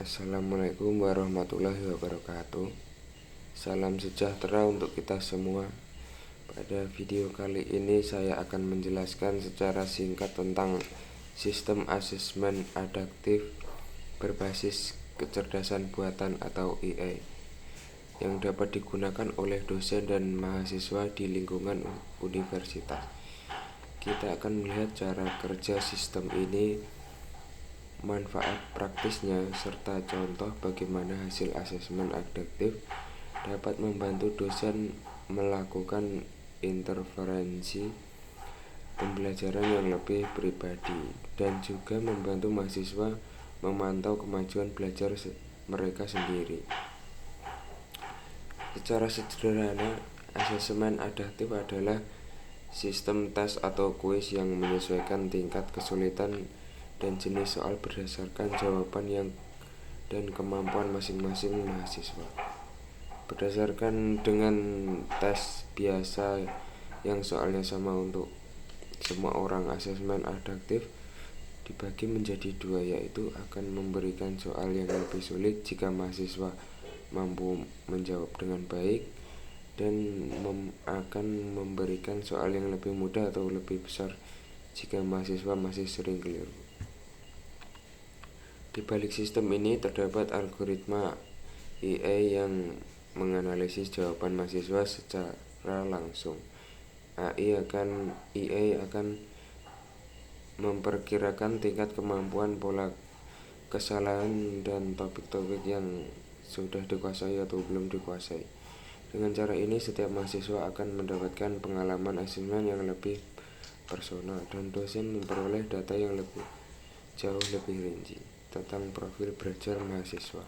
Assalamualaikum warahmatullahi wabarakatuh. Salam sejahtera untuk kita semua. Pada video kali ini saya akan menjelaskan secara singkat tentang sistem asesmen adaptif berbasis kecerdasan buatan atau AI yang dapat digunakan oleh dosen dan mahasiswa di lingkungan universitas. Kita akan melihat cara kerja sistem ini, manfaat praktisnya, serta contoh bagaimana hasil asesmen adaptif dapat membantu dosen melakukan interferensi pembelajaran yang lebih pribadi dan juga membantu mahasiswa memantau kemajuan belajar mereka sendiri. Secara sederhana, asesmen adaptif adalah sistem tes atau kuis yang menyesuaikan tingkat kesulitan dan jenis soal berdasarkan jawaban dan kemampuan masing-masing mahasiswa. Berdasarkan dengan tes biasa yang soalnya sama untuk semua orang, asesmen adaptif dibagi menjadi dua, yaitu akan memberikan soal yang lebih sulit jika mahasiswa mampu menjawab dengan baik, dan akan memberikan soal yang lebih mudah atau lebih besar jika mahasiswa masih sering keliru. Di balik sistem ini terdapat algoritma AI yang menganalisis jawaban mahasiswa secara langsung. AI akan memperkirakan tingkat kemampuan, pola kesalahan, dan topik-topik yang sudah dikuasai atau belum dikuasai. Dengan cara ini, setiap mahasiswa akan mendapatkan pengalaman asesmen yang lebih personal, dan dosen memperoleh data yang jauh lebih rinci tentang profil belajar mahasiswa.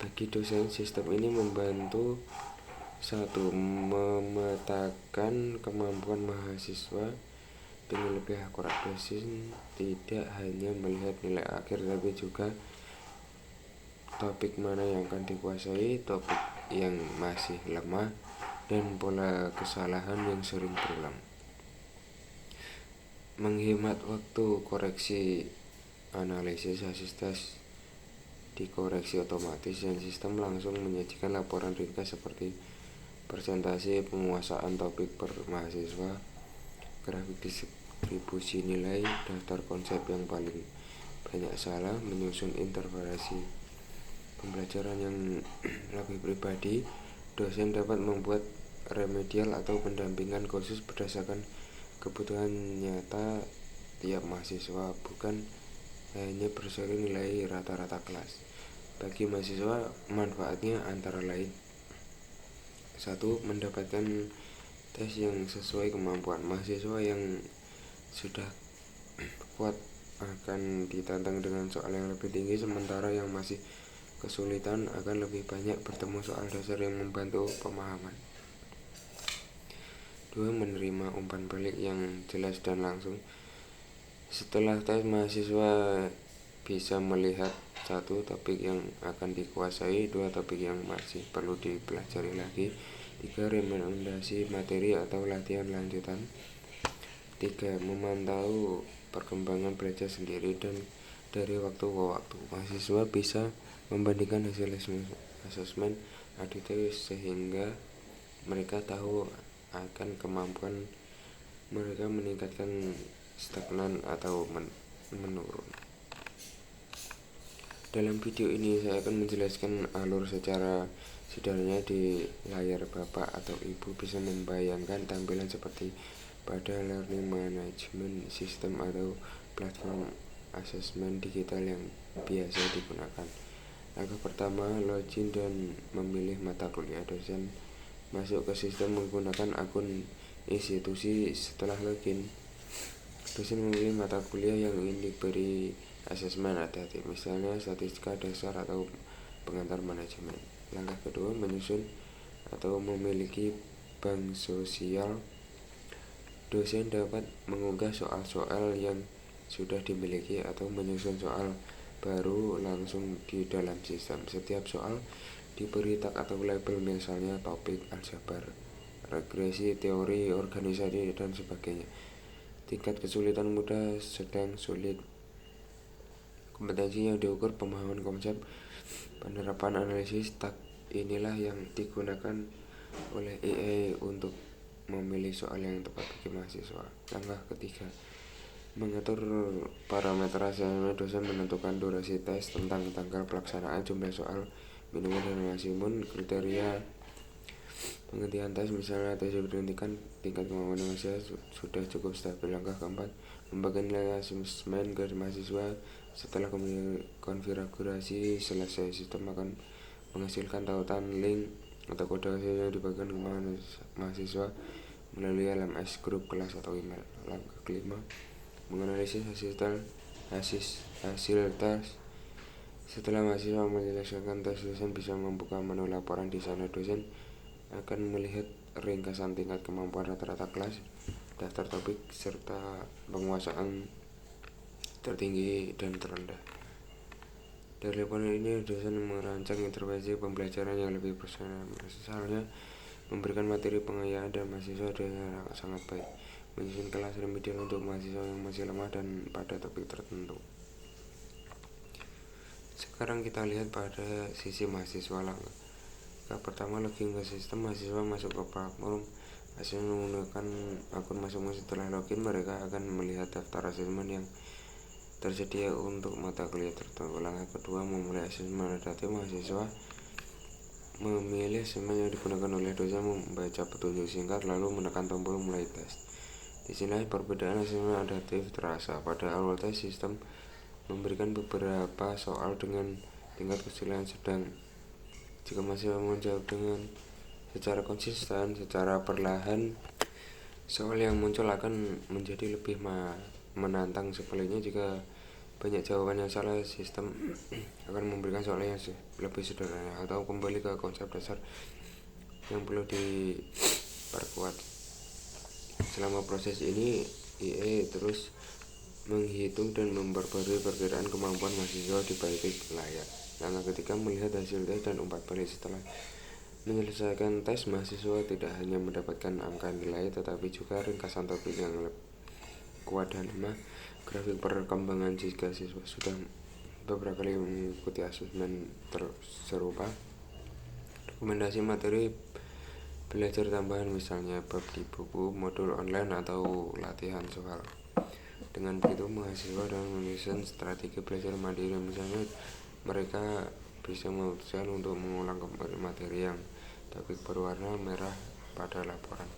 Bagi dosen, sistem ini membantu memetakan kemampuan mahasiswa dengan lebih akurat. Dosen tidak hanya melihat nilai akhir, tapi juga topik mana yang akan dikuasai, topik yang masih lemah, dan pola kesalahan yang sering berulang. Menghemat waktu koreksi analisis, hasil tes dikoreksi otomatis, dan sistem langsung menyajikan laporan ringkas seperti presentasi penguasaan topik per mahasiswa, grafik distribusi nilai, daftar konsep yang paling banyak salah, menyusun interpretasi pembelajaran yang lebih pribadi. Dosen dapat membuat remedial atau pendampingan khusus berdasarkan kebutuhan nyata tiap mahasiswa, bukan hanya berdasarkan nilai rata-rata kelas. Bagi mahasiswa, manfaatnya antara lain: 1. Mendapatkan tes yang sesuai kemampuan. Mahasiswa yang sudah kuat akan ditantang dengan soal yang lebih tinggi, sementara yang masih kesulitan akan lebih banyak bertemu soal dasar yang membantu pemahaman. 2. Menerima umpan balik yang jelas dan langsung. Setelah tes, mahasiswa bisa melihat 1. Topik yang akan dikuasai, 2. Topik yang masih perlu dipelajari lagi, 3. Rekomendasi materi atau latihan lanjutan, 3. Memantau perkembangan belajar sendiri dan dari waktu ke waktu. Mahasiswa bisa membandingkan hasil asesmen adaptif sehingga mereka tahu akan kemampuan mereka meningkatkan, stagnan, atau menurun. Dalam video ini saya akan menjelaskan alur secara sederhana. Di layar Bapak atau Ibu bisa membayangkan tampilan seperti pada learning management system atau platform asesmen digital yang biasa digunakan. Langkah pertama, login dan memilih mata kuliah. Dosen masuk ke sistem menggunakan akun institusi. Setelah login, dosen memilih mata kuliah yang ingin diberi asesmen adaptif, misalnya statistika dasar atau pengantar manajemen. Langkah kedua, menyusun atau memiliki bank sosial. Dosen dapat mengunggah soal-soal yang sudah dimiliki atau menyusun soal baru langsung di dalam sistem. Setiap soal diberi tag atau label, misalnya topik aljabar, regresi, teori organisasi, dan sebagainya. Tingkat kesulitan mudah, sedang, sulit. Kompetensi yang diukur pemahaman konsep, penerapan analisis tak inilah yang digunakan oleh AI untuk memilih soal yang tepat bagi mahasiswa. Langkah ketiga, mengatur parameter asesmen. Dosen menentukan durasi tes, tentang tanggal pelaksanaan, jumlah soal, minimal dan maksimum, kriteria penghentian tes, misalnya tes diberhentikan tingkat kemampuan mahasiswa sudah cukup stabil. Langkah keempat, membagikan nilai asesmen ke mahasiswa. Setelah konfigurasi selesai, sistem akan menghasilkan tautan link atau kode hasil yang dibagikan ke mahasiswa melalui LMS, grup kelas atau email. Langkah kelima, menganalisis hasil tes. Setelah mahasiswa menyelesaikan tes, dosen bisa membuka menu laporan. Di sana dosen akan melihat ringkasan tingkat kemampuan rata-rata kelas, daftar topik, serta penguasaan tertinggi dan terendah. Dari laporan ini, dosen merancang intervensi pembelajaran yang lebih personal. Misalnya, memberikan materi pengayaan dan mahasiswa dengan sangat baik, menyusun kelas remedial untuk mahasiswa yang masih lemah dan pada topik tertentu. Sekarang kita lihat pada sisi mahasiswa. Langkah pertama, login ke sistem. Mahasiswa masuk ke platform asesmen menggunakan akun masing-masing. Setelah login, mereka akan melihat daftar asesmen yang tersedia untuk mata kuliah tertentu. Langkah kedua, memulai asesmen adaptif. Mahasiswa memilih asesmen yang digunakan oleh dosen, membaca petunjuk singkat, lalu menekan tombol mulai tes. Di sini perbedaan asesmen adaptif terasa. Pada awal tes, sistem memberikan beberapa soal dengan tingkat kesulitan sedang. Jika mahasiswa menjawab dengan secara konsisten, secara perlahan, soal yang muncul akan menjadi lebih menantang. Sebaliknya, jika banyak jawaban yang salah, sistem akan memberikan soal yang lebih sederhana atau kembali ke konsep dasar yang perlu diperkuat. Selama proses ini, AI terus menghitung dan memperbarui perkiraan kemampuan mahasiswa di balik layar. Langkah ketiga, melihat hasil tes dan umpat balik. Setelah menyelesaikan tes, mahasiswa tidak hanya mendapatkan angka nilai, tetapi juga ringkasan topik yang kuat dan lemah, grafik perkembangan jika siswa sudah beberapa kali mengikuti asesmen serupa, rekomendasi materi belajar tambahan, misalnya bab di buku, modul online, atau latihan soal. Dengan begitu, mahasiswa dapat menyusun strategi belajar mandiri. Misalnya, mereka bisa memutuskan untuk mengulang kembali materi yang topik berwarna merah pada laporan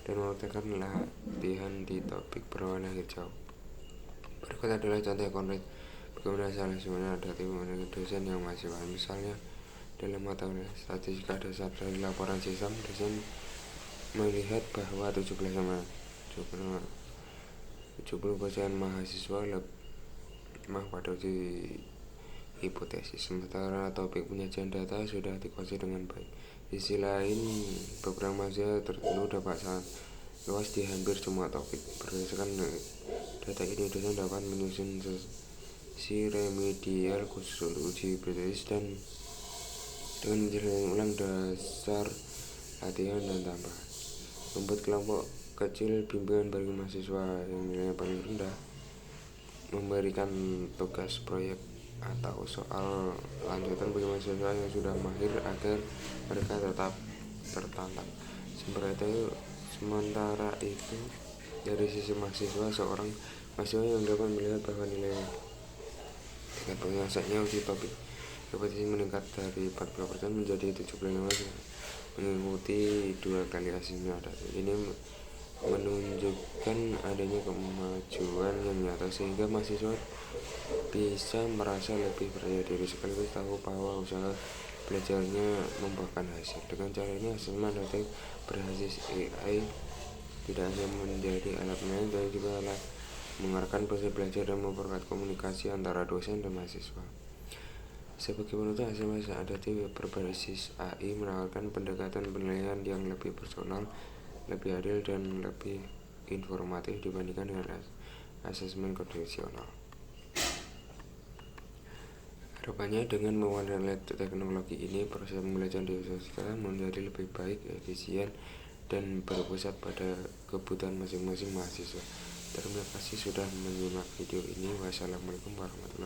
dan melakukan latihan di topik berwarna hijau. Berikut adalah contoh konkret bagaimana asesmen adaptif mengenai dosen yang masih paham. Misalnya, dalam mata kuliah statistika dasar, dari laporan sistem, dosen melihat bahwa 70% mahasiswa lemah pada uji hipotesis, sementara topik penyajian data sudah dikuasai dengan baik. Di sisi lain, beberapa mahasiswa tertentu dapat sangat luas di hampir semua topik. Berdasarkan data ini, dosen dapat menyusun sesi remedial khusus untuk uji hipotesis dan dengan menjelaskan ulang dasar latihan dan tambahan. Membuat kelompok kecil bimbingan bagi mahasiswa yang nilainya paling rendah, memberikan tugas proyek atau soal lanjutan bagi mahasiswa yang sudah mahir agar mereka tetap tertantang. Sementara itu, dari sisi mahasiswa, seorang mahasiswa yang dapat melihat bahwa nilai tingkat penguasanya uji topik hipotesis meningkat dari 40% menjadi 75%, mengikuti 2 kali asesmen adaptif. Ini menunjukkan adanya kemajuan yang nyata sehingga mahasiswa bisa merasa lebih percaya diri sekaligus tahu bahwa usaha belajarnya membuahkan hasil. Dengan cara ini, asesmen adaptif berbasis AI tidak hanya menjadi alat penilaian, tapi juga alat mengarahkan proses belajar dan memperkuat komunikasi antara dosen dan mahasiswa. Sebagai penutup, asesmen adaptif berbasis AI menawarkan pendekatan penilaian yang lebih personal, lebih adil, dan lebih informatif dibandingkan dengan asesmen konvensional. Harapannya, dengan memanfaatkan teknologi ini, proses pembelajaran di sekolah menjadi lebih baik, efisien, dan berpusat pada kebutuhan masing-masing mahasiswa. Terima kasih sudah menyimak video ini. Wassalamualaikum warahmatullahi wabarakatuh.